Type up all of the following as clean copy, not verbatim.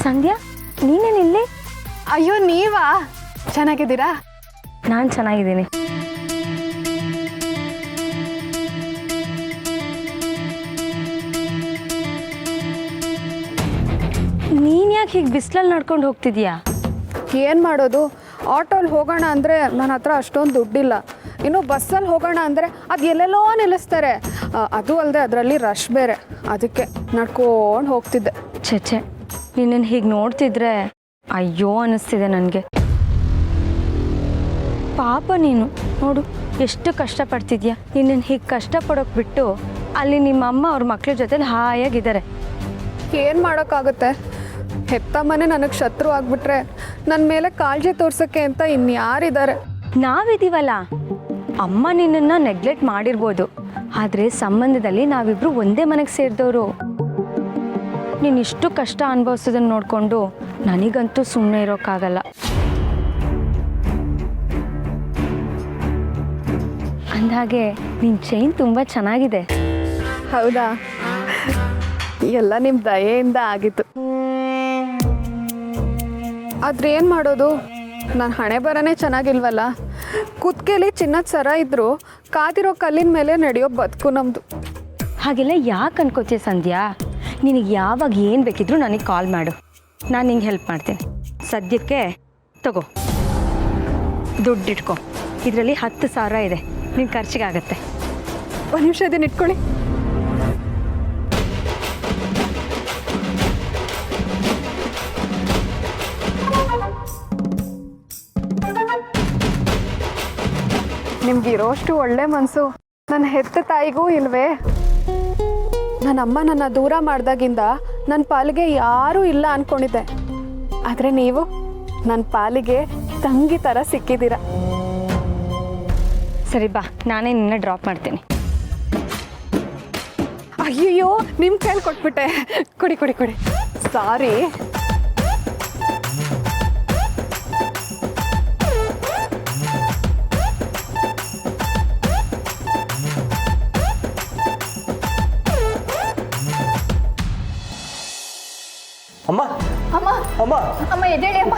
ಸಂಧ್ಯಾ, ನೀನೇನಿಲ್ಲಿ? ಅಯ್ಯೋ ನೀವಾ? ಚೆನ್ನಾಗಿದ್ದೀರಾ? ನಾನು ಚೆನ್ನಾಗಿದ್ದೀನಿ. ನೀನು ಯಾಕೆ ಹೀಗೆ ಬಿಸಿಲಲ್ಲಿ ನಡ್ಕೊಂಡು ಹೋಗ್ತಿದ್ಯಾ? ಏನು ಮಾಡೋದು, ಆಟೋಲ್ಲಿ ಹೋಗೋಣ ಅಂದರೆ ನನ್ನ ಹತ್ರ ಅಷ್ಟೊಂದು ದುಡ್ಡಿಲ್ಲ. ಇನ್ನು ಬಸ್ಸಲ್ಲಿ ಹೋಗೋಣ ಅಂದರೆ ಅದು ಎಲ್ಲೆಲ್ಲೋ ನಿಲ್ಲಿಸ್ತಾರೆ. ಅದು ಅಲ್ಲದೆ ಅದರಲ್ಲಿ ರಶ್ ಬೇರೆ, ಅದಕ್ಕೆ ನಡ್ಕೊಂಡು ಹೋಗ್ತಿದ್ದೆ. ಛೆ, ನಿನ್ನನ್ನು ಹೀಗೆ ನೋಡ್ತಿದ್ರೆ ಅಯ್ಯೋ ಅನ್ನಿಸ್ತಿದೆ ನನಗೆ. ಪಾಪ ನೀನು ನೋಡು ಎಷ್ಟು ಕಷ್ಟಪಡ್ತಿದ್ಯಾ. ನಿನ್ನನ್ನು ಹೀಗೆ ಕಷ್ಟಪಡೋಕೆ ಬಿಟ್ಟು ಅಲ್ಲಿ ನಿಮ್ಮಮ್ಮ ಅವ್ರ ಮಕ್ಳ ಜೊತೆಲಿ ಹಾಯಾಗಿದ್ದಾರೆ. ಏನು ಮಾಡೋಕ್ಕಾಗುತ್ತೆ, ಹೆತ್ತ ಮನೆ ನನಗೆ ಶತ್ರು ಆಗಿಬಿಟ್ರೆ ನನ್ನ ಮೇಲೆ ಕಾಳಜಿ ತೋರ್ಸೋಕ್ಕೆ ಅಂತ ಇನ್ಯಾರಿದ್ದಾರೆ? ನಾವಿದ್ದೀವಲ್ಲ. ಅಮ್ಮ ನಿನ್ನನ್ನು ನೆಗ್ಲೆಕ್ಟ್ ಮಾಡಿರ್ಬೋದು, ಆದರೆ ಸಂಬಂಧದಲ್ಲಿ ನಾವಿಬ್ರು ಒಂದೇ ಮನೆಗೆ ಸೇರಿದವರು. ನೀನು ಇಷ್ಟು ಕಷ್ಟ ಅನುಭವಿಸೋದನ್ನು ನೋಡಿಕೊಂಡು ನನಗಂತೂ ಸುಮ್ಮನೆ ಇರೋಕ್ಕಾಗಲ್ಲ. ಅಂದಾಗೆ ನಿನ್ನ ಚೈನ್ ತುಂಬ ಚೆನ್ನಾಗಿದೆ. ಹೌದಾ? ಎಲ್ಲ ನಿಮ್ಮ ದಯೆಯಿಂದ ಆಗಿತ್ತು. ಆದ್ರೆ ಏನು ಮಾಡೋದು, ನನ್ನ ಹಣೆ ಬರನೇ ಚೆನ್ನಾಗಿಲ್ವಲ್ಲ. ಕುತ್ತಿಗೆಲಿ ಚಿನ್ನದ ಸರ ಇದ್ದರೂ ಕಾದಿರೋ ಕಲ್ಲಿನ ಮೇಲೆ ನಡೆಯೋ ಬದುಕು ನಮ್ಮದು. ಹಾಗೆಲ್ಲ ಯಾಕೆ ಅನ್ಕೋತೀಯ ಸಂಧ್ಯಾ? ನಿನಗೆ ಯಾವಾಗ ಏನು ಬೇಕಿದ್ರೂ ನನಗೆ ಕಾಲ್ ಮಾಡು, ನಾನು ನಿಂಗೆ ಹೆಲ್ಪ್ ಮಾಡ್ತೀನಿ. ಸದ್ಯಕ್ಕೆ ತಗೋ, ದುಡ್ಡಿಟ್ಕೊ. ಇದರಲ್ಲಿ 10,000 ಇದೆ, ನಿನ್ನ ಖರ್ಚಿಗಾಗತ್ತೆ. ಒಂದು ನಿಮಿಷ ಇದನ್ನು ಇಟ್ಕೊಳ್ಳಿ. ನಿಮ್ಗಿರೋಷ್ಟು ಒಳ್ಳೆ ಮನಸ್ಸು ನನ್ನ ಹೆತ್ತ ತಾಯಿಗೂ ಇಲ್ವೇ? ನನ್ನ ಅಮ್ಮ ನನ್ನ ದೂರ ಮಾಡ್ದಾಗಿಂದ ನನ್ನ ಪಾಲಿಗೆ ಯಾರೂ ಇಲ್ಲ ಅಂದ್ಕೊಂಡಿದ್ದೆ. ಆದರೆ ನೀವು ನನ್ನ ಪಾಲಿಗೆ ತಂಗಿ ಥರ ಸಿಕ್ಕಿದ್ದೀರ. ಸರಿ ಬಾ, ನಾನೇ ನಿನ್ನ ಡ್ರಾಪ್ ಮಾಡ್ತೀನಿ. ಅಯ್ಯಯ್ಯೋ, ನಿಮ್ಮ ಕೈಲಿ ಕೊಟ್ಬಿಟ್ಟೆ. ಕೊಡಿ ಕೊಡಿ ಕೊಡಿ. ಸಾರಿ. ಅಮ್ಮ ಅಮ್ಮ ಅಮ್ಮ ಅಮ್ಮ ಎದ್ದೇಳಿ ಅಮ್ಮ.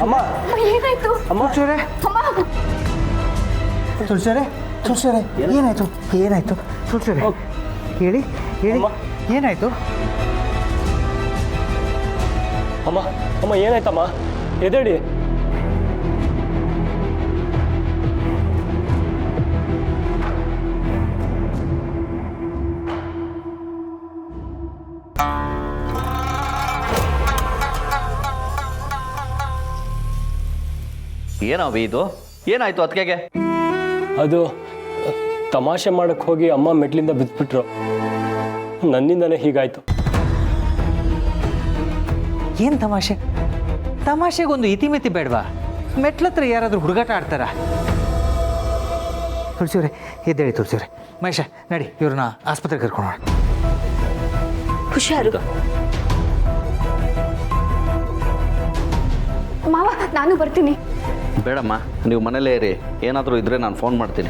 ಅಮ್ಮ ಅಮ್ಮ ಏನಾಯ್ತು? ಅಮ್ಮ ತುಳಸಿಯವರೇ, ಅಮ್ಮ ತುಳಸಿಯವರೇ, ತುಳಸಿಯವರೇ, ಏನಾಯ್ತು? ಏನಾಯ್ತು ತುಳಸಿಯವರೇ? ಹೇಳಿ ಹೇಳಿ, ಏನಾಯ್ತು? ಅಮ್ಮ ಅಮ್ಮ ಏನಾಯ್ತಮ್ಮ? ಎದ್ದೇಳಿ. ಏನವಿ ಇದು? ಏನಾಯ್ತು ಅದಕ್ಕೆ? ಅದು ತಮಾಷೆ ಮಾಡಕ್ಕೆ ಹೋಗಿ ಅಮ್ಮ ಮೆಟ್ಲಿಂದ ಬಿದ್ದುಬಿಟ್ರು, ನನ್ನಿಂದನೇ ಹೀಗಾಯ್ತು. ಏನು ತಮಾಷೆ? ತಮಾಷೆಗೊಂದು ಇತಿಮಿತಿ ಬೇಡವಾ? ಮೆಟ್ಲತ್ರ ಯಾರಾದರೂ ಹುಡುಗಾಟ ಆಡ್ತಾರಾ? ತುಳಸಿಯವರೇ ಎದ್ದೇಳಿ. ತುಳಸಿಯವರೇ, ಮಹೇಶ ನಡಿ, ಇವ್ರನ್ನ ಆಸ್ಪತ್ರೆಗೆ ಕರ್ಕೊಂಡು ಹೋಗೋಣ. ಹುಷಾರು. ಮಾವ, ನಾನು ಬರ್ತೀನಿ. ಬೇಡಮ್ಮ, ನೀವು ಮನೇಲೇ ಇರಿ. ಏನಾದರೂ ಇದ್ದರೆ ನಾನು ಫೋನ್ ಮಾಡ್ತೀನಿ.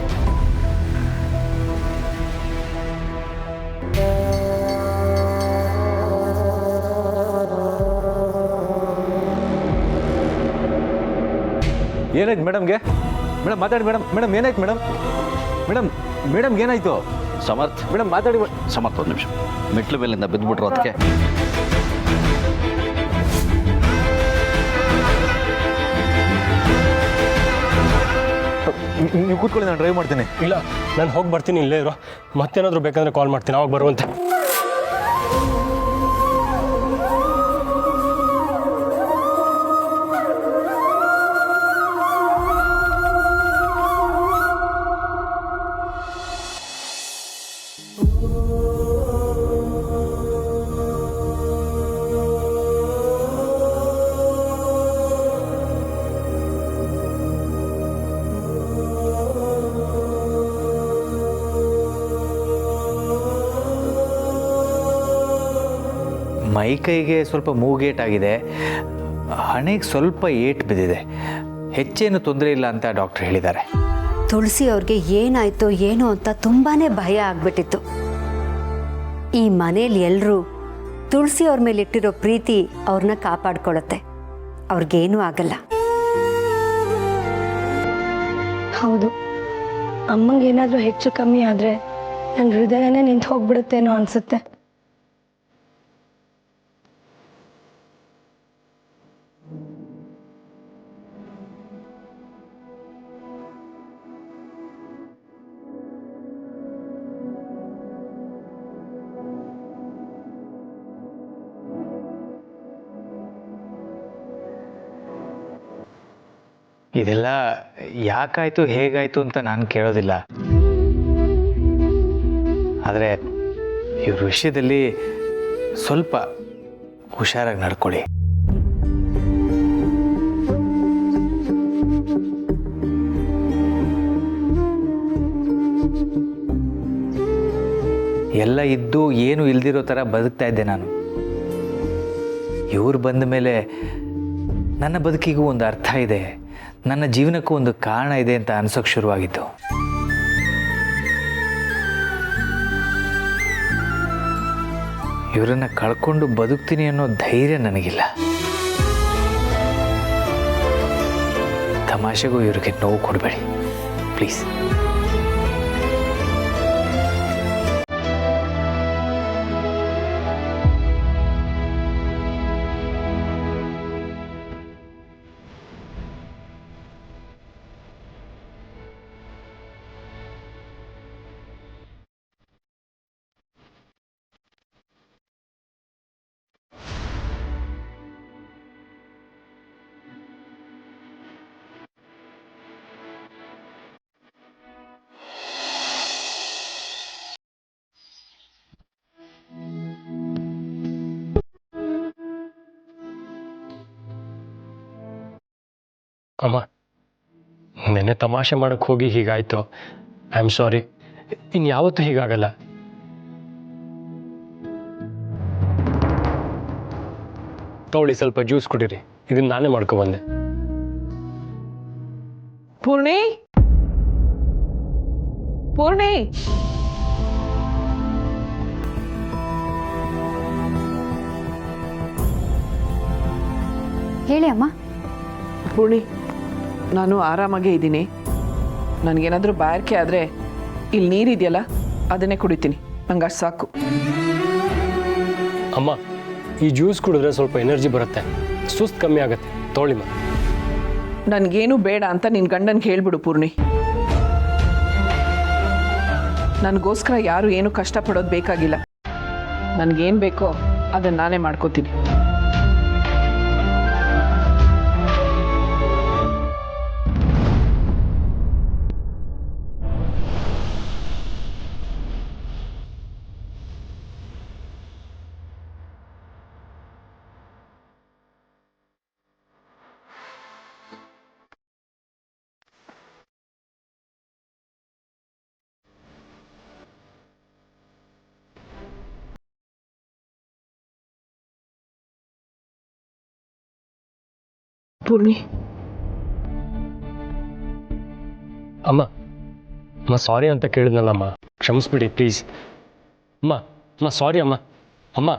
ಏನಾಯ್ತು ಮೇಡಮ್ಗೆ? ಮೇಡಮ್ ಮಾತಾಡಿ ಮೇಡಮ್. ಮೇಡಮ್ ಏನಾಯ್ತು ಮೇಡಮ್? ಮೇಡಮ್ ಮೇಡಮ್ಗೆ ಏನಾಯ್ತು? ಸಮರ್ಥ್ ಮೇಡಮ್ ಮಾತಾಡಿ. ಸಮರ್ಥ್ ಒಂದು ನಿಮಿಷ. ಮೆಟ್ಲು ಮೇಲಿಂದ ಬಿದ್ದುಬಿಟ್ರು ಅದಕ್ಕೆ. ನೀವು ಕೂತ್ಕೊಳ್ಳಿ, ನಾನು ಡ್ರೈವ್ ಮಾಡ್ತೀನಿ. ಇಲ್ಲ, ನಾನು ಹೋಗಿ ಬರ್ತೀನಿ, ಇಲ್ಲೇ ಇರೋ. ಮತ್ತೇನಾದರೂ ಬೇಕಂದ್ರೆ ಕಾಲ್ ಮಾಡ್ತೀನಿ, ಅವಾಗ ಬರುವಂತೆ. ಮೈ ಕೈಗೆ ಸ್ವಲ್ಪ ಮೂಗೇಟಾಗಿದೆ, ಹಣೆಗೆ ಸ್ವಲ್ಪ ಏಟು ಬಿದ್ದಿದೆ. ಹೆಚ್ಚೇನು ತೊಂದರೆ ಇಲ್ಲ ಅಂತ ಡಾಕ್ಟರ್ ಹೇಳಿದ್ದಾರೆ. ತುಳಸಿ ಅವ್ರಿಗೆ ಏನಾಯ್ತೋ ಏನೋ ಅಂತ ತುಂಬಾ ಭಯ ಆಗ್ಬಿಟ್ಟಿತ್ತು. ಈ ಮನೇಲಿ ಎಲ್ಲರೂ ತುಳಸಿ ಅವ್ರ ಮೇಲೆ ಇಟ್ಟಿರೋ ಪ್ರೀತಿ ಅವ್ರನ್ನ ಕಾಪಾಡ್ಕೊಳ್ಳುತ್ತೆ. ಅವ್ರಿಗೇನೂ ಆಗಲ್ಲ. ಹೌದು, ಅಮ್ಮಂಗೆ ಏನಾದರೂ ಹೆಚ್ಚು ಕಮ್ಮಿ ಆದರೆ ನನ್ನ ಹೃದಯನೇ ನಿಂತು ಹೋಗ್ಬಿಡುತ್ತೇನೋ ಅನಿಸುತ್ತೆ. ಇದೆಲ್ಲ ಯಾಕಾಯಿತು ಹೇಗಾಯಿತು ಅಂತ ನಾನು ಕೇಳೋದಿಲ್ಲ. ಆದರೆ ಇವ್ರ ವಿಷಯದಲ್ಲಿ ಸ್ವಲ್ಪ ಹುಷಾರಾಗಿ ನಡ್ಕೊಳ್ಳಿ. ಎಲ್ಲ ಇದ್ದು ಏನು ಇಲ್ದಿರೋ ಥರ ಬದುಕ್ತಾ ಇದ್ದೆ ನಾನು. ಇವ್ರು ಬಂದ ಮೇಲೆ ನನ್ನ ಬದುಕಿಗೂ ಒಂದು ಅರ್ಥ ಇದೆ, ನನ್ನ ಜೀವನಕ್ಕೂ ಒಂದು ಕಾರಣ ಇದೆ ಅಂತ ಅನ್ಸೋಕ್ಕೆ ಶುರುವಾಗಿತ್ತು. ಇವರನ್ನು ಕಳ್ಕೊಂಡು ಬದುಕ್ತೀನಿ ಅನ್ನೋ ಧೈರ್ಯ ನನಗಿಲ್ಲ. ತಮಾಷೆಗೂ ಇವ್ರಿಗೆ ನೋವು ಕೊಡಬೇಡಿ ಪ್ಲೀಸ್. ಅಮ್ಮ, ನೆನ್ನೆ ತಮಾಷೆ ಮಾಡೋಕ್ಕೆ ಹೋಗಿ ಹೀಗಾಯಿತು. I am sorry. ಇನ್ಯಾವತ್ತೂ ಹೀಗಾಗಲ್ಲ. ತಗೊಳ್ಳಿ, ಸ್ವಲ್ಪ ಜ್ಯೂಸ್ ಕುಡೀರಿ. ಇದನ್ನ ನಾನೇ ಮಾಡ್ಕೊಬಂದೆ. ಪೂರ್ಣಿ, ಪೂರ್ಣಿ, ಹೇಳಿ ಅಮ್ಮ. ಪೂರ್ಣಿ, ನಾನು ಆರಾಮಾಗೇ ಇದ್ದೀನಿ. ನನಗೇನಾದರೂ ಬಾಯಾರಿಕೆ ಆದರೆ ಇಲ್ಲಿ ನೀರಿದೆಯಲ್ಲ ಅದನ್ನೇ ಕುಡಿತೀನಿ. ನಂಗೆ ಅಷ್ಟು ಸಾಕು. ಅಮ್ಮ, ಈ ಜ್ಯೂಸ್ ಕುಡಿದ್ರೆ ಸ್ವಲ್ಪ ಎನರ್ಜಿ ಬರುತ್ತೆ, ಸುಸ್ತು ಕಮ್ಮಿ ಆಗುತ್ತೆ. ತಗೊಳ್ಳಿಮ್ಮ. ನನಗೇನು ಬೇಡ ಅಂತ ನಿನ್ನ ಗಂಡನಿಗೆ ಹೇಳ್ಬಿಡು ಪೂರ್ಣಿ. ನನಗೋಸ್ಕರ ಯಾರು ಏನು ಕಷ್ಟಪಡೋದು ಬೇಕಾಗಿಲ್ಲ. ನನಗೇನು ಬೇಕೋ ಅದನ್ನು ನಾನೇ ಮಾಡ್ಕೋತೀನಿ. ಪೂರ್ಣಿ, ಅಮ್ಮ, ಅಮ್ಮ ಸಾರಿ ಅಂತ ಕೇಳಿದ್ನಲ್ಲಮ್ಮ, ಕ್ಷಮಿಸ್ಬಿಡಿ ಪ್ಲೀಸ್. ಅಮ್ಮ, ಅಮ್ಮ ಸಾರಿ ಅಮ್ಮ. ಅಮ್ಮ,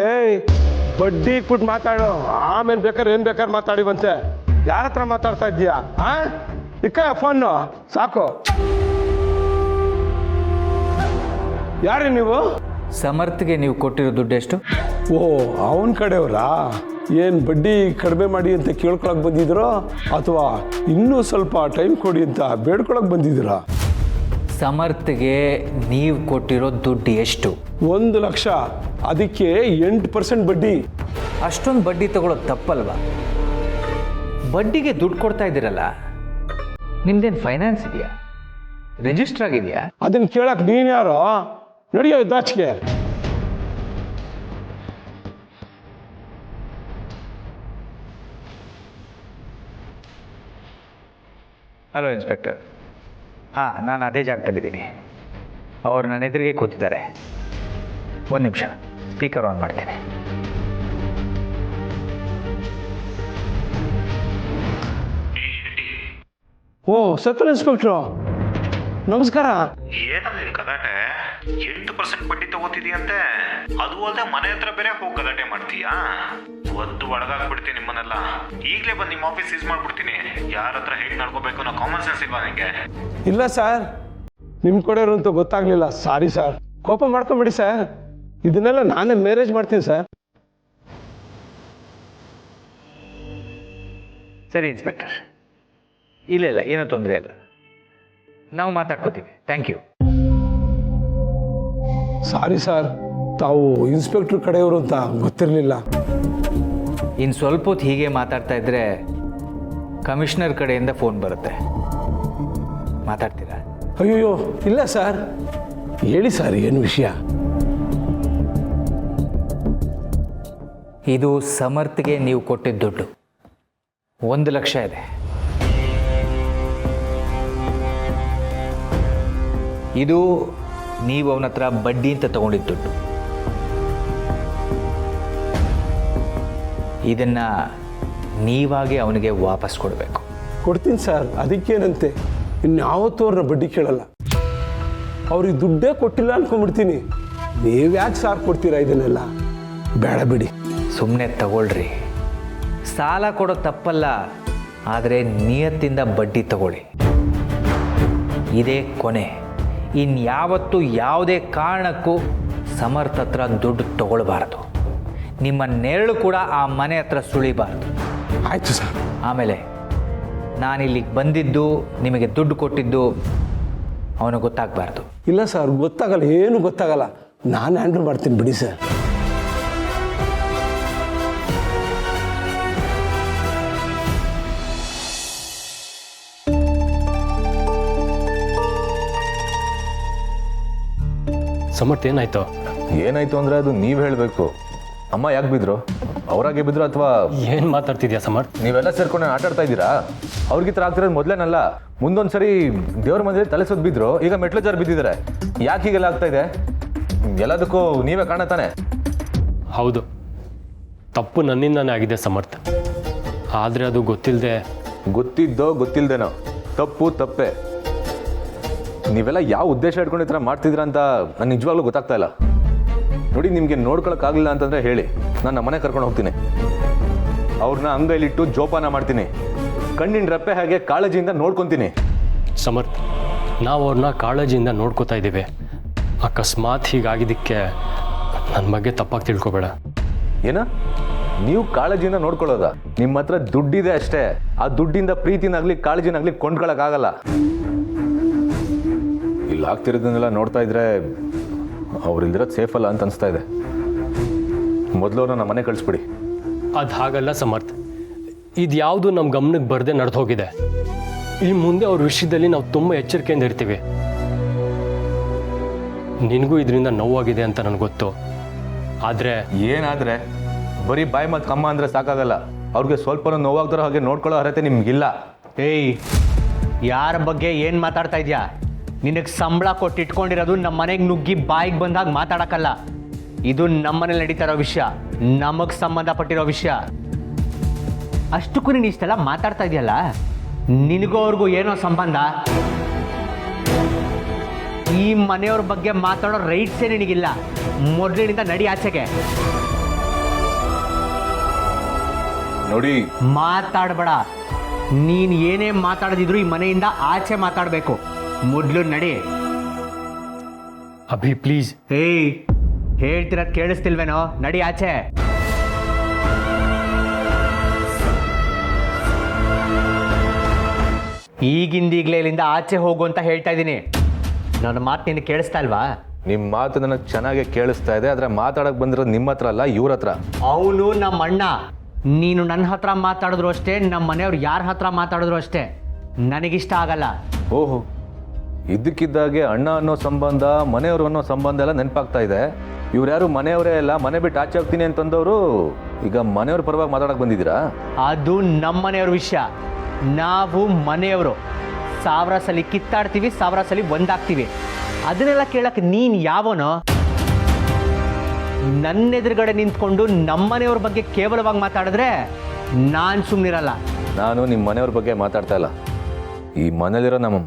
ಏಯ್, ಬಡ್ಡಿ ಇಟ್ಬಿಟ್ಟು ಮಾತಾಡು. ಆಮೇಲೆ ಬೇಕಾದ್ರೆ ಏನು ಬೇಕಾದ್ರೆ ಮಾತಾಡಿವಂತೆ. ಯಾರ ಹತ್ರ ಮಾತಾಡ್ತಾ ಇದ್ದೀಯಾ? ಇಕ್ಕ ಫೋನು ಸಾಕು. ಯಾರೇ ನೀವು? ಸಮರ್ಥ್ಗೆ ನೀವು ಕೊಟ್ಟಿರೋ ದುಡ್ಡು ಎಷ್ಟು? ಓ, ಅವನ ಕಡೆಯವರಾ? ಏನು ಬಡ್ಡಿ ಕಡಿಮೆ ಮಾಡಿ ಅಂತ ಕೇಳ್ಕೊಳಕ್ ಬಂದಿದ್ರೋ ಅಥವಾ ಇನ್ನೂ ಸ್ವಲ್ಪ ಟೈಮ್ ಕೊಡಿ ಅಂತ ಬೇಡ್ಕೊಳಕ್ ಬಂದಿದ್ದೀರಾ? ಸಮರ್ಥ್ಗೆ ನೀವು ಕೊಟ್ಟಿರೋ ದುಡ್ಡು ಎಷ್ಟು? 1 ಲಕ್ಷ. ಅದಕ್ಕೆ 8% ಬಡ್ಡಿ. ಅಷ್ಟೊಂದು ಬಡ್ಡಿ ತಗೊಳ್ಳೋದು ತಪ್ಪಲ್ವಾ? ಬಡ್ಡಿಗೆ ದುಡ್ಡು ಕೊಡ್ತಾ ಇದ್ದೀರಲ್ಲ, ನಿಮ್ದೇನು ಫೈನಾನ್ಸ್ ಇದೆಯಾ? ರಿಜಿಸ್ಟರ್ ಆಗಿದೆಯಾ? ಅದನ್ನ ಕೇಳಕ್ ನೀನ್ ಯಾರೋ? ನಡೆಯೋ ದಾಚಿಗೆ. Hello inspector. ಹಾಂ, ನಾನು ಅದೇ ಜಾಗದಲ್ಲಿದ್ದೀನಿ. ಅವ್ರು ನನ್ನ ಎದುರಿಗೆ ಕೂತಿದ್ದಾರೆ. ಒಂದು ನಿಮಿಷ, ಸ್ಪೀಕರ್ ಆನ್ ಮಾಡ್ತೀನಿ. ಓ, ಸರ್ ಇನ್ಸ್ಪೆಕ್ಟ್ರು ನಮಸ್ಕಾರ. ಏನದು ನಿನ್ ಗಲಾಟೆ? 8% ಬಡ್ಡಿ ತಗೋತಿದೀಯಂತೆ. ಅದು ಅಲ್ಲದೆ ಮನೆ ಹತ್ರ ಬೇರೆ ಹೋಗಿ ಗಲಾಟೆ ಮಾಡ್ತೀಯಾ? ಒದ್ದು ಒಳಗಾಗ್ಬಿಡ್ತೀನಿ ನಿಮ್ಮನ್ನೆಲ್ಲ. ಈಗಲೇ ಬಂದು ನಿಮ್ಮ ಆಫೀಸ್ ಸೀಸ್ ಮಾಡ್ಬಿಡ್ತೀನಿ. ಯಾರ ಹತ್ರ ಹೇಗೆ ನಡ್ಕೋಬೇಕು ಅನ್ನೋ ಕಾಮನ್ ಸೆನ್ಸ್ ಇಲ್ವಾ ನಿಂಗೆ? ಇಲ್ಲ ಸರ್, ನಿಮ್ಮ ಕಡೆಯವರು ಅಂತ ಗೊತ್ತಾಗ್ಲಿಲ್ಲ. ಸಾರಿ ಸರ್, ಕೋಪ ಮಾಡ್ಕೊಂಬಿಡಿ ಸರ್. ಇದನ್ನೆಲ್ಲ ನಾನೇ ಮ್ಯಾರೇಜ್ ಮಾಡ್ತೀನಿ ಸರ್. ಸರಿ ಇನ್ಸ್ಪೆಕ್ಟರ್, ಇಲ್ಲ ಏನೂ ತೊಂದರೆ ಇಲ್ಲ, ನಾವು ಮಾತಾಡ್ಕೋತೀವಿ. Thank you. ಸಾರಿ ಸರ್, ತಾವು ಇನ್ಸ್ಪೆಕ್ಟ್ರ್ ಕಡೆಯವರು ಅಂತ ಗೊತ್ತಿರಲಿಲ್ಲ. ಇನ್ನು ಸ್ವಲ್ಪ ಹೊತ್ತು ಹೀಗೆ ಮಾತಾಡ್ತಾ ಇದ್ದರೆ ಕಮಿಷನರ್ ಕಡೆಯಿಂದ ಫೋನ್ ಬರುತ್ತೆ. ಮಾತಾಡ್ತೀರಾ? ಅಯ್ಯೋ ಇಲ್ಲ ಸರ್, ಹೇಳಿ ಸರ್, ಏನು ವಿಷಯ? ಇದು ಸಮರ್ಥ್ಗೆ ನೀವು ಕೊಟ್ಟಿದ್ದ ದುಡ್ಡು 1 ಲಕ್ಷ ಇದೆ. ಇದು ನೀವು ಅವನ ಹತ್ರ ಬಡ್ಡಿ ಅಂತ ತಗೊಂಡಿದ್ದ ದುಡ್ಡು. ಇದನ್ನು ನೀವಾಗೆ ಅವನಿಗೆ ವಾಪಸ್ ಕೊಡಬೇಕು. ಕೊಡ್ತೀನಿ ಸರ್, ಅದಕ್ಕೇನಂತೆ. ಇನ್ಯಾವತ್ತೂ ಅವ್ರನ್ನ ಬಡ್ಡಿ ಕೇಳಲ್ಲ. ಅವ್ರಿಗೆ ದುಡ್ಡೇ ಕೊಟ್ಟಿಲ್ಲ ಅನ್ಕೊಂಡ್ಬಿಡ್ತೀನಿ. ನೀವ್ಯಾಕೆ ಸಾರ್ ಕೊಡ್ತೀರಾ ಇದನ್ನೆಲ್ಲ? ಬೇಡ ಬಿಡಿ. ಸುಮ್ಮನೆ ತಗೊಳ್ರಿ. ಸಾಲ ಕೊಡೋ ತಪ್ಪಲ್ಲ, ಆದರೆ ನಿಯತ್ತಿಂದ ಬಡ್ಡಿ ತಗೊಳ್ಳಿ. ಇದೇ ಕೊನೆ. ಇನ್ಯಾವತ್ತೂ ಯಾವುದೇ ಕಾರಣಕ್ಕೂ ಸಮರ್ಥ ಹತ್ರ ದುಡ್ಡು ತಗೊಳ್ಬಾರ್ದು. ನಿಮ್ಮ ನೆರಳು ಕೂಡ ಆ ಮನೆ ಹತ್ರ ಸುಳಿಬಾರ್ದು. ಆಯಿತು ಸರ್. ಆಮೇಲೆ ನಾನಿಲ್ಲಿಗೆ ಬಂದಿದ್ದು, ನಿಮಗೆ ದುಡ್ಡು ಕೊಟ್ಟಿದ್ದು ಅವನು ಗೊತ್ತಾಗಬಾರ್ದು. ಇಲ್ಲ ಸರ್, ಗೊತ್ತಾಗಲ್ಲ, ಏನು ಗೊತ್ತಾಗಲ್ಲ. ನಾನು ಹ್ಯಾಂಡಲ್ ಮಾಡ್ತೀನಿ ಬಿಡಿ ಸರ್. ಸಮರ್ಥ ಏನಾಯ್ತು? ಏನಾಯ್ತು ಅಂದರೆ ಅದು ನೀವು ಹೇಳಬೇಕು. ಅಮ್ಮ ಯಾಕೆ ಬಿದ್ರು? ಅವರಾಗೆ ಬಿದ್ರು ಅಥವಾ ಏನು ಮಾತಾಡ್ತಿದ್ಯಾ ಸಮರ್ಥ? ನೀವೆಲ್ಲ ಸೇರ್ಕೊಂಡು ಆಟ ಆಡ್ತಾ ಇದ್ದೀರಾ? ಅವ್ರಿಗೆ ಈ ಥರ ಆಗ್ತಿರೋದು ಮೊದಲೇನಲ್ಲ. ಮುಂದೊಂದು ಸರಿ ದೇವ್ರ ಮಧ್ಯೆ ತಲೆ ಸುತ್ತ ಬಿದ್ರು, ಈಗ ಮೆಟ್ಲು ಜಾರು ಬಿದ್ದಿದ್ದಾರೆ. ಯಾಕೆ ಹೀಗೆಲ್ಲ ಆಗ್ತಾ ಇದೆ? ಎಲ್ಲದಕ್ಕೂ ನೀವೇ ಕಾರಣ ತಾನೆ? ಹೌದು, ತಪ್ಪು ನನ್ನಿಂದಾನೇ ಆಗಿದೆ ಸಮರ್ಥ. ಆದರೆ ಅದು ಗೊತ್ತಿದ್ದೋ ಗೊತ್ತಿಲ್ದೇನೋ ತಪ್ಪು ತಪ್ಪೆ. ನೀವೆಲ್ಲ ಯಾವ ಉದ್ದೇಶ ಇಟ್ಕೊಂಡು ಈ ಥರ ಮಾಡ್ತಿದ್ದೀರಾ ಅಂತ ನಾನು ನಿಜವಾಗ್ಲೂ ಗೊತ್ತಾಗ್ತಾ ಇಲ್ಲ. ನೋಡಿ, ನಿಮಗೆ ನೋಡ್ಕೊಳಕ್ಕಾಗಲಿಲ್ಲ ಅಂತಂದರೆ ಹೇಳಿ, ನಾನು ನಮ್ಮ ಮನೆ ಕರ್ಕೊಂಡು ಹೋಗ್ತೀನಿ. ಅವ್ರನ್ನ ಅಂಗೈಲಿಟ್ಟು ಜೋಪಾನ ಮಾಡ್ತೀನಿ. ಕಣ್ಣಿನ ರೆಪ್ಪೆ ಹಾಗೆ ಕಾಳಜಿಯಿಂದ ನೋಡ್ಕೊತೀನಿ. ಸಮರ್ಥ, ನಾವು ಅವ್ರನ್ನ ಕಾಳಜಿಯಿಂದ ನೋಡ್ಕೋತಾ ಇದ್ದೀವಿ. ಅಕಸ್ಮಾತ್ ಹೀಗಾಗಿದ್ದಕ್ಕೆ ನನ್ನ ಬಗ್ಗೆ ತಪ್ಪಾಗಿ ತಿಳ್ಕೊಬೇಡ. ಏನ? ನೀವು ಕಾಳಜಿಯಿಂದ ನೋಡ್ಕೊಳ್ಳೋದ? ನಿಮ್ಮ ಹತ್ರ ದುಡ್ಡಿದೆ ಅಷ್ಟೇ. ಆ ದುಡ್ಡಿಂದ ಪ್ರೀತಿನಾಗ್ಲಿ ಕಾಳಜಿನಾಗ್ಲಿ ಕೊಂಡ್ಕೊಳಕ್ಕಾಗಲ್ಲ. ಇಲ್ಲಿ ಆಗ್ತಿರೋದನ್ನೆಲ್ಲ ನೋಡ್ತಾ ಇದ್ರೆ ಅವ್ರಿಲ್ದಿರೋದು ಸೇಫ್ ಅಲ್ಲ ಅಂತ ಅನಿಸ್ತಾ ಇದೆ. ಮೊದಲು ಅವ್ರನ್ನ ನಮ್ಮ ಮನೆ ಕಳಿಸ್ಬಿಡಿ. ಅದು ಹಾಗಲ್ಲ ಸಮರ್ಥ, ಇದು ಯಾವುದು ನಮ್ಮ ಗಮನಕ್ಕೆ ಬರದೆ ನಡೆದು ಹೋಗಿದೆ. ಈ ಮುಂದೆ ಅವ್ರ ವಿಷಯದಲ್ಲಿ ನಾವು ತುಂಬ ಎಚ್ಚರಿಕೆಯಿಂದ ಇರ್ತೀವಿ. ನಿನಗೂ ಇದರಿಂದ ನೋವಾಗಿದೆ ಅಂತ ನನಗೆ ಗೊತ್ತು. ಆದರೆ ಏನಾದರೆ ಬರೀ ಬಾಯಿ ಮತ್ತು ಕಮ್ಮ ಅಂದರೆ ಸಾಕಾಗಲ್ಲ. ಅವ್ರಿಗೆ ಸ್ವಲ್ಪ ನೋವಾಗ್ತಾರೋ ಹಾಗೆ ನೋಡ್ಕೊಳ್ಳೋ ಅರ್ಹತೆ ನಿಮ್ಗಿಲ್ಲ. ಏಯ್, ಯಾರ ಬಗ್ಗೆ ಏನು ಮಾತಾಡ್ತಾ ಇದೆಯಾ? ನಿನಗೆ ಸಂಬಳ ಕೊಟ್ಟು ಇಟ್ಕೊಂಡಿರೋದು ನಮ್ಮ ಮನೆಗೆ ನುಗ್ಗಿ ಬಾಯಿಗೆ ಬಂದಾಗ ಮಾತಾಡೋಕ್ಕಲ್ಲ. ಇದು ನಮ್ಮನೇಲಿ ನಡೀತಾ ಇರೋ ವಿಷಯ, ನಮಗೆ ಸಂಬಂಧಪಟ್ಟಿರೋ ವಿಷಯ. ಅಷ್ಟಕ್ಕೂ ನೀನು ಇಷ್ಟೆಲ್ಲ ಮಾತಾಡ್ತಾ ಇದೆಯಲ್ಲ, ನಿನಗೂ ಅವ್ರಿಗೂ ಏನೋ ಸಂಬಂಧ? ಈ ಮನೆಯವ್ರ ಬಗ್ಗೆ ಮಾತಾಡೋ ರೈಟ್ಸೇ ನಿನಗಿಲ್ಲ. ಮೊದಲಿನಿಂದ ನಡಿ ಆಚೆಗೆ. ನೋಡಿ, ಮಾತಾಡಬೇಡ. ನೀನು ಏನೇ ಮಾತಾಡದಿದ್ರು ಈ ಮನೆಯಿಂದ ಆಚೆ ಮಾತಾಡಬೇಕು. ಮೊದಲು ನಡಿ. ಅಭಿ ಪ್ಲೀಸ್. ಏಯ್, ಹೇಳ್ತಿರೋದು ಕೇಳಿಸ್ತಿಲ್ವೇನೋ? ನಡಿ ಆಚೆ. ಈಗಿಂದೀಗ್ಲೇ ಇಲ್ಲಿಂದ ಆಚೆ ಹೋಗು ಅಂತ ಹೇಳ್ತಾ ಇದ್ದೀನಿ. ನನ್ನ ಮಾತು ನಿನಗೆ ಕೇಳಿಸ್ತಾ ಇಲ್ವಾ? ನಿಮ್ಮ ಮಾತು ನನಗೆ ಚೆನ್ನಾಗಿ ಕೇಳಿಸ್ತಾ ಇದೆ. ಆದರೆ ಮಾತಾಡಕ್ಕೆ ಬಂದಿರೋದು ನಿಮ್ಮ ಹತ್ರ ಅಲ್ಲ, ಇವ್ರ ಹತ್ರ. ಅವನು ನಮ್ಮ ಅಣ್ಣ. ನೀನು ನನ್ನ ಹತ್ರ ಮಾತಾಡಿದ್ರು ಅಷ್ಟೇ, ನಮ್ಮ ಮನೆಯವ್ರು ಯಾರ ಹತ್ರ ಮಾತಾಡಿದ್ರು ಅಷ್ಟೇ. ನನಗಿಷ್ಟ ಆಗಲ್ಲ. ಓಹೋ, ಇದ್ದಕ್ಕಿದ್ದಾಗೆ ಅಣ್ಣ ಅನ್ನೋ ಸಂಬಂಧ, ಮನೆಯವರು ಅನ್ನೋ ಸಂಬಂಧ ಎಲ್ಲ ನೆನಪಾಗ್ತಾ ಇದೆ. ಇವ್ರು ಯಾರು ಮನೆಯವರೇ ಅಲ್ಲ, ಮನೆ ಬಿಟ್ಟು ಆಚೆ ಹೋಗ್ತೀನಿ ಅಂತಂದವರು ಈಗ ಮನೆಯವ್ರ ಪರವಾಗಿ ಮಾತಾಡಕ್ಕೆ ಬಂದಿದ್ದೀರಾ? ಅದು ನಮ್ಮ ಮನೆಯವ್ರ ವಿಷಯ. ನಾವು ಮನೆಯವರು. 1000 ಸಲ ಕಿತ್ತಾಡ್ತೀವಿ, 1000 ಸಲ ಒಂದಾಗ್ತೀವಿ. ಅದನ್ನೆಲ್ಲ ಕೇಳಕ್ಕೆ ನೀನು ಯಾವನೋ? ನನ್ನ ಎದುರುಗಡೆ ನಿಂತ್ಕೊಂಡು ನಮ್ಮನೆಯವ್ರ ಬಗ್ಗೆ ಕೇವಲವಾಗಿ ಮಾತಾಡಿದ್ರೆ ನಾನು ಸುಮ್ಮನಿರಲ್ಲ. ನಾನು ನಿಮ್ಮ ಮನೆಯವ್ರ ಬಗ್ಗೆ ಮಾತಾಡ್ತಾ ಇಲ್ಲ, ಈ ಮನೇಲಿರೋ ನಮ್ಮ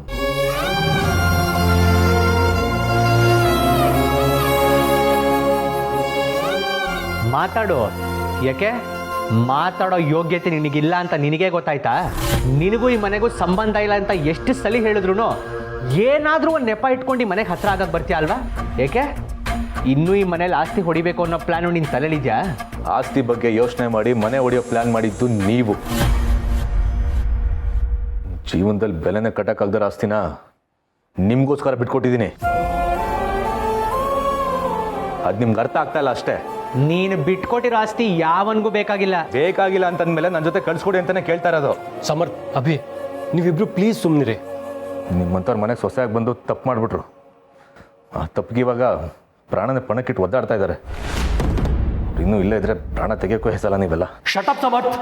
ಮಾತಾಡು. ಯಾಕೆ ಮಾತಾಡೋ ಯೋಗ್ಯತೆ ನಿನಗಿಲ್ಲ ಅಂತ ನಿನಗೆ ಗೊತ್ತಾಯ್ತಾ? ನಿನಗೂ ಈ ಮನೆಗೂ ಸಂಬಂಧ ಇಲ್ಲ ಅಂತ ಎಷ್ಟು ಸಲ ಹೇಳಿದ್ರು ಏನಾದರೂ ಒಂದು ನೆಪ ಇಟ್ಕೊಂಡು ಈ ಮನೆಗೆ ಹತ್ರ ಆಗಕ್ಕೆ ಬರ್ತೀಯ ಅಲ್ವಾ? ಏಕೆ ಇನ್ನೂ ಈ ಮನೇಲಿ ಆಸ್ತಿ ಹೊಡಿಬೇಕು ಅನ್ನೋ ಪ್ಲ್ಯಾನು ನಿನ್ನ ತಲೆಲಿದ್ಯಾ? ಆಸ್ತಿ ಬಗ್ಗೆ ಯೋಚನೆ ಮಾಡಿ ಮನೆ ಹೊಡೆಯೋ ಪ್ಲ್ಯಾನ್ ಮಾಡಿದ್ದು ನೀವು. ಜೀವನದಲ್ಲಿ ಬೆಲೆನೇ ಕಟ್ಟಕ್ಕಾಗ್ದಾರ ಆಸ್ತಿನ ನಿಮಗೋಸ್ಕರ ಬಿಟ್ಕೊಟ್ಟಿದ್ದೀನಿ. ಅದು ನಿಮ್ಗೆ ಅರ್ಥ ಆಗ್ತಾ ಇಲ್ಲ ಅಷ್ಟೇ. ನೀನು ಬಿಟ್ಕೊಟ್ಟಿರೋ ಆಸ್ತಿ ಯಾವನಿಗೂ ಬೇಕಾಗಿಲ್ಲ. ಬೇಕಾಗಿಲ್ಲ ಅಂತಂದ್ಮೇಲೆ ನನ್ನ ಜೊತೆ ಕಳ್ಸ್ಕೊಡಿ ಅಂತಾನೆ ಕೇಳ್ತಾ ಇರೋದು. ಸಮರ್ಥ್, ಅಭಿ, ನೀವಿಬ್ರು ಪ್ಲೀಸ್ ಸುಮ್ಮನಿರಿ. ನಿಮ್ಮಂಥವ್ರ ಮನೆಗೆ ಸೊಸೆಯಾಗಿ ಬಂದು ತಪ್ಪು ಮಾಡಿಬಿಟ್ರು. ಆ ತಪ್ಪಿಗೆ ಇವಾಗ ಪ್ರಾಣನೇ ಪಣಕ್ಕಿಟ್ಟು ಒದ್ದಾಡ್ತಾ ಇದ್ದಾರೆ. ಇನ್ನೂ ಇಲ್ಲೇ ಇದ್ರೆ ಪ್ರಾಣ ತೆಗೆಯೋಕ್ಕೂ ಹೆಸಲ್ಲ ನೀವೆಲ್ಲ. ಶಟಪ್ ಸಮರ್ಥ್,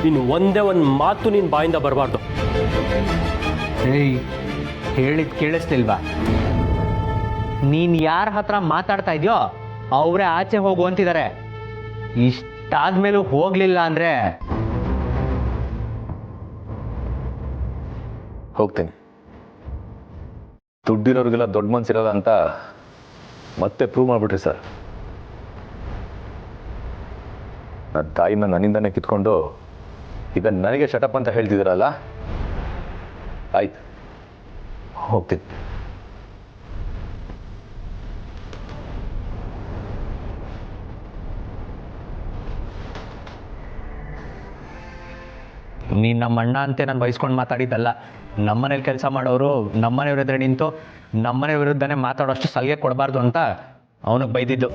ನೀನು ಒಂದೇ ಒಂದು ಮಾತು ನಿನ್ನ ಬಾಯಿಂದ ಬರಬಾರ್ದು. ಏಯ್, ಹೇಳಿದ್ ಕೇಳಿಸ್ಲಿಲ್ವಾ? ನೀನು ಯಾರ ಹತ್ರ ಮಾತಾಡ್ತಾ ಇದೆಯೋ ಅವರೇ ಆಚೆ ಹೋಗು ಅಂತಿದ್ದಾರೆ. ಇಷ್ಟಾದ್ಮೇಲೂ ಹೋಗ್ಲಿಲ್ಲ ಅಂದ್ರೆ ಹೋಗ್ತೀನಿ. ದುಡ್ಡಿರೋರಿಗೆಲ್ಲ ದೊಡ್ಡ ಮನ್ಸಿರಲ್ಲ ಅಂತ ಮತ್ತೆ ಪ್ರೂವ್ ಮಾಡಿಬಿಟ್ರಿ ಸರ್. ನನ್ನ ತಾಯಿನ ನನ್ನಿಂದನೇ ಕಿತ್ಕೊಂಡು ಈಗ ನನಗೆ ಶಟಪ್ ಅಂತ ಹೇಳ್ತಿದ್ದೀರಲ್ಲ, ಆಯ್ತು ಹೋಗ್ತೀನಿ. ನೀನು ನಮ್ಮ ಅಣ್ಣ ಅಂತೆ ನಾನು ಬಯಸ್ಕೊಂಡು ಮಾತಾಡಿದ್ದಲ್ಲ. ನಮ್ಮನೇಲಿ ಕೆಲಸ ಮಾಡೋರು ನಮ್ಮನೆಯವ್ರ ಎದುರು ನಿಂತು ನಮ್ಮನೆ ವಿರುದ್ಧನೇ ಮಾತಾಡೋಷ್ಟು ಸಲಿಗೆ ಕೊಡಬಾರ್ದು ಅಂತ ಅವನಿಗೆ ಬೈದಿದ್ದು.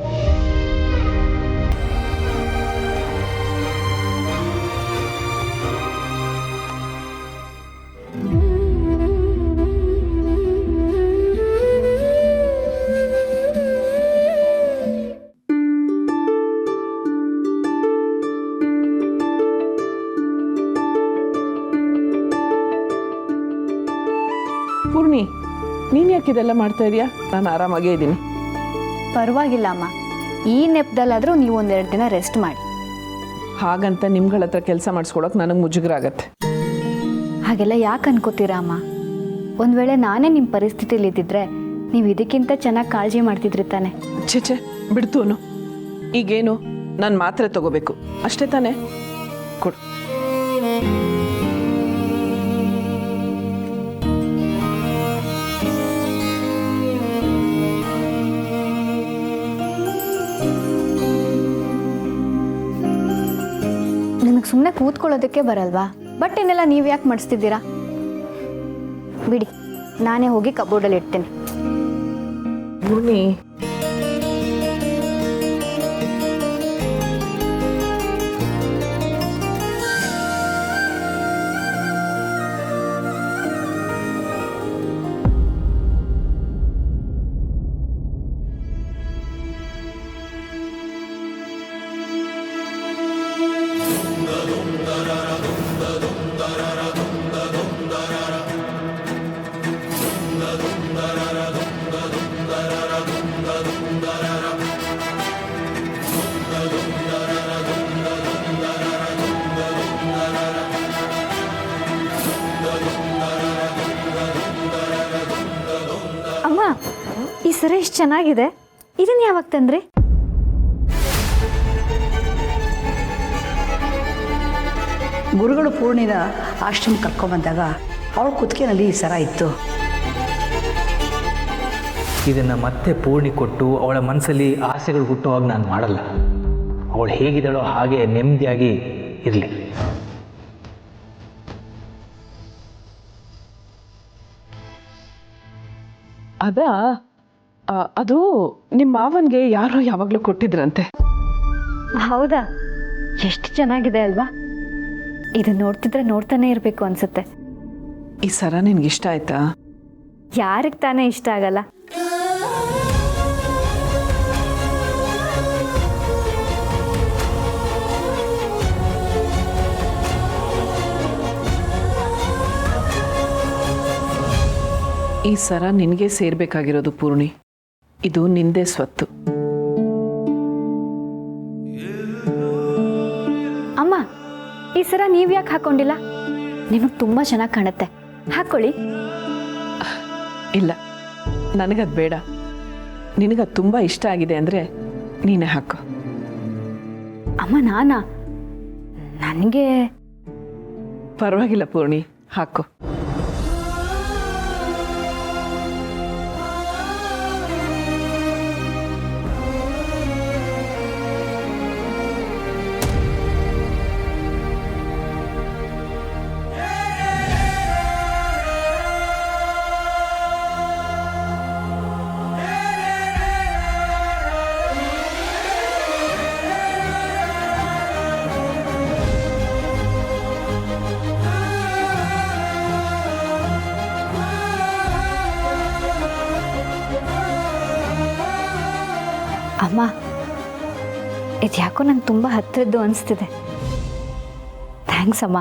ಪೂರ್ಣಿ, ನೀನು ಯಾಕೆ ಇದೆಲ್ಲ ಮಾಡ್ತಾ ಇದೀಯಾ? ನಾನು ಆರಾಮಾಗೇ ಇದ್ದೀನಿ. ಪರವಾಗಿಲ್ಲ ಅಮ್ಮ, ಈ ನೆಪದಲ್ಲಾದರೂ ನೀವು 1-2 ದಿನ ರೆಸ್ಟ್ ಮಾಡಿ. ಹಾಗಂತ ನಿಮ್ಗಳ ಹತ್ರ ಕೆಲಸ ಮಾಡಿಸ್ಕೊಳಕ್ಕೆ ನನಗೆ ಮುಜುಗರ ಆಗತ್ತೆ. ಹಾಗೆಲ್ಲ ಯಾಕೆ ಅನ್ಕೋತೀರಾ ಅಮ್ಮ? ಒಂದು ವೇಳೆ ನಾನೇ ನಿಮ್ಮ ಪರಿಸ್ಥಿತಿಲಿ ಇದ್ದಿದ್ರೆ ನೀವು ಇದಕ್ಕಿಂತ ಚೆನ್ನಾಗಿ ಕಾಳಜಿ ಮಾಡ್ತಿದ್ರಿ ತಾನೆ. ಛೆ ಬಿಡ್ತೂನು. ಈಗೇನು, ನಾನು ಮಾತ್ರೆ ತಗೋಬೇಕು ಅಷ್ಟೇ ತಾನೇ? ಕೊಡು. ನಿಮಗೆ ಸುಮ್ಮನೆ ಕೂತ್ಕೊಳ್ಳೋದಕ್ಕೆ ಬರಲ್ವಾ? ಬಟ್ಟೆನೆಲ್ಲ ನೀವು ಯಾಕೆ ಮಾಡಿಸ್ತಿದ್ದೀರಾ? ಬಿಡಿ, ನಾನೇ ಹೋಗಿ ಕಬೋರ್ಡಲ್ಲಿ ಇಡ್ತೀನಿ. ಪೂರ್ಣಿ, ಅಮ್ಮ, ಈ ಸರ ಎಷ್ಟು ಚೆನ್ನಾಗಿದೆ. ಇದನ್ನ ಯಾವಾಗ ತಂದ್ರಿ? ಗುರುಗಳು ಪೂರ್ಣಿನ ಆಶ್ರಮ ಕರ್ಕೊಂಬಂದಾಗ ಅವಳ ಕುತ್ತಿಗೆನಲ್ಲಿ ಈ ಸರ ಇತ್ತು. ಇದನ್ನು ಮತ್ತೆ ಪೂರ್ಣಿ ಕೊಟ್ಟು ಅವಳ ಮನಸ್ಸಲ್ಲಿ ಆಸೆಗಳು ಹುಟ್ಟುವಾಗ ನಾನು ಮಾಡಲ್ಲ. ಅವಳು ಹೇಗಿದ್ದಾಳೋ ಹಾಗೆ ನೆಮ್ಮದಿಯಾಗಿ ಇರಲಿ. ಅದು ನಿಮ್ಮ ಮಾವನಿಗೆ ಯಾರೋ ಯಾವಾಗಲೂ ಕೊಟ್ಟಿದ್ರಂತೆ. ಹೌದಾ? ಎಷ್ಟು ಚೆನ್ನಾಗಿದೆ ಅಲ್ವಾ? ಇದು ನೋಡ್ತಿದ್ರೆ ನೋಡ್ತಾನೆ ಇರಬೇಕು ಅನ್ಸುತ್ತೆ. ಈ ಸರ ನಿನ್ಗೆ ಇಷ್ಟ ಆಯ್ತಾ? ಯಾರಿಗೆ ತಾನೇ ಇಷ್ಟ ಆಗಲ್ಲ? ಈ ಸರ ನಿನಗೆ ಸೇರಬೇಕಾಗಿರೋದು ಪೂರ್ಣಿ. ಇದು ನಿಂದೇ ಸ್ವತ್ತು. ಅಮ್ಮ, ಈ ಸರ ನೀವು ಯಾಕೆ ಹಾಕೊಂಡಿಲ್ಲ? ನಿಮಗೆ ತುಂಬ ಚೆನ್ನಾಗಿ ಕಾಣುತ್ತೆ, ಹಾಕ್ಕೊಳ್ಳಿ. ಇಲ್ಲ, ನನಗದು ಬೇಡ. ನಿನಗದು ತುಂಬ ಇಷ್ಟ ಆಗಿದೆ ಅಂದರೆ ನೀನೇ ಹಾಕು. ಅಮ್ಮ, ನನಗೆ ಪರವಾಗಿಲ್ಲ ಪೂರ್ಣಿ, ಹಾಕು. ಅಮ್ಮ, ಇದು ಯಾಕೋ ನಂಗೆ ತುಂಬ ಹತ್ತಿರದ್ದು ಅನಿಸ್ತಿದೆ. ಥ್ಯಾಂಕ್ಸ್ ಅಮ್ಮ.